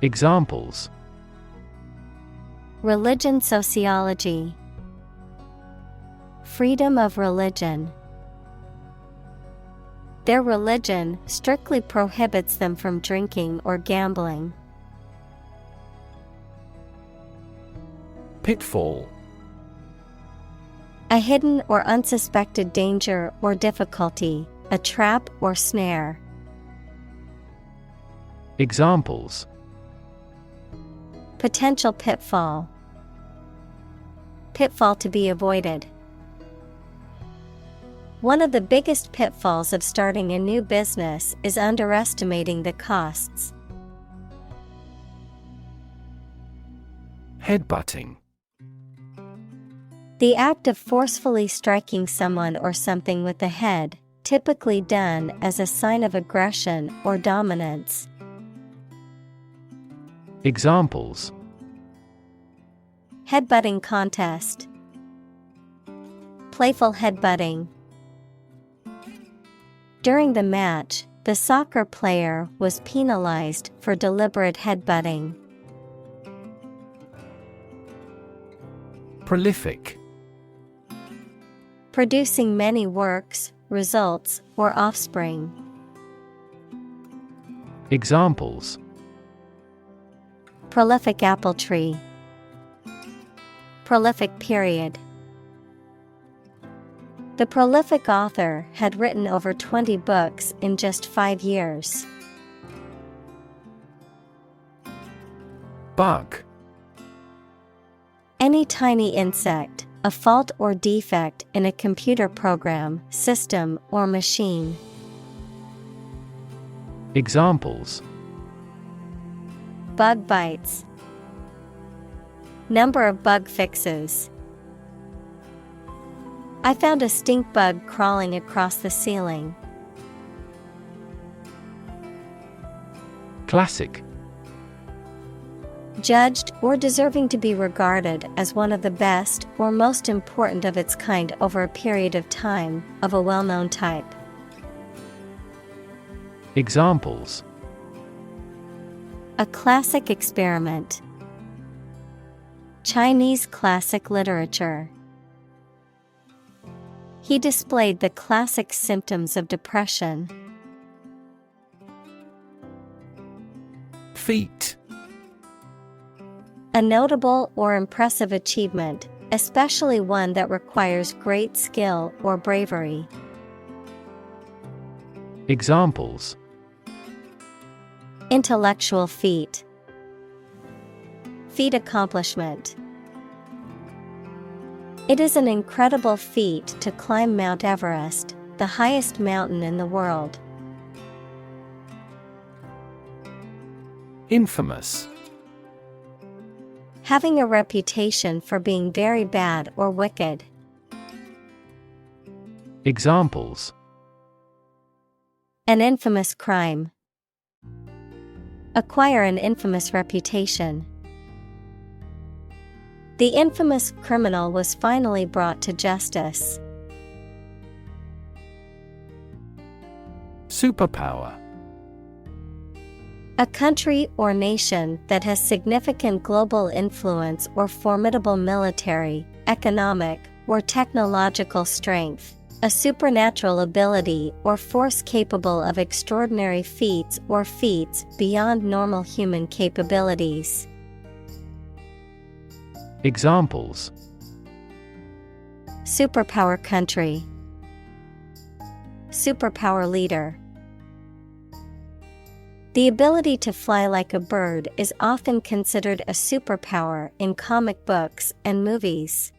Examples: Religion sociology. Freedom of religion. Their religion strictly prohibits them from drinking or gambling. Pitfall. A hidden or unsuspected danger or difficulty, a trap or snare. Examples: Potential pitfall. Pitfall to be avoided. One of the biggest pitfalls of starting a new business is underestimating the costs. Headbutting. The act of forcefully striking someone or something with the head, typically done as a sign of aggression or dominance. Examples: Headbutting contest. Playful headbutting. During the match, the soccer player was penalized for deliberate headbutting. Prolific. Producing many works, results, or offspring. Examples: Prolific apple tree. Prolific period. The prolific author had written over 20 books in just 5 years. Bug. Any tiny insect, a fault or defect in a computer program, system, or machine. Examples: Bug bites. Number of bug fixes. I found a stink bug crawling across the ceiling. Classic. Judged or deserving to be regarded as one of the best or most important of its kind over a period of time, of a well-known type. Examples: A classic experiment. Chinese classic literature. He displayed the classic symptoms of depression. Feat. A notable or impressive achievement, especially one that requires great skill or bravery. Examples: Intellectual feat. Feat accomplishment. It is an incredible feat to climb Mount Everest, the highest mountain in the world. Infamous. Having a reputation for being very bad or wicked. Examples: An infamous crime. Acquire an infamous reputation. The infamous criminal was finally brought to justice. Superpower. A country or nation that has significant global influence or formidable military, economic, or technological strength. A supernatural ability or force capable of extraordinary feats or feats beyond normal human capabilities. Examples: Superpower country. Superpower leader. The ability to fly like a bird is often considered a superpower in comic books and movies.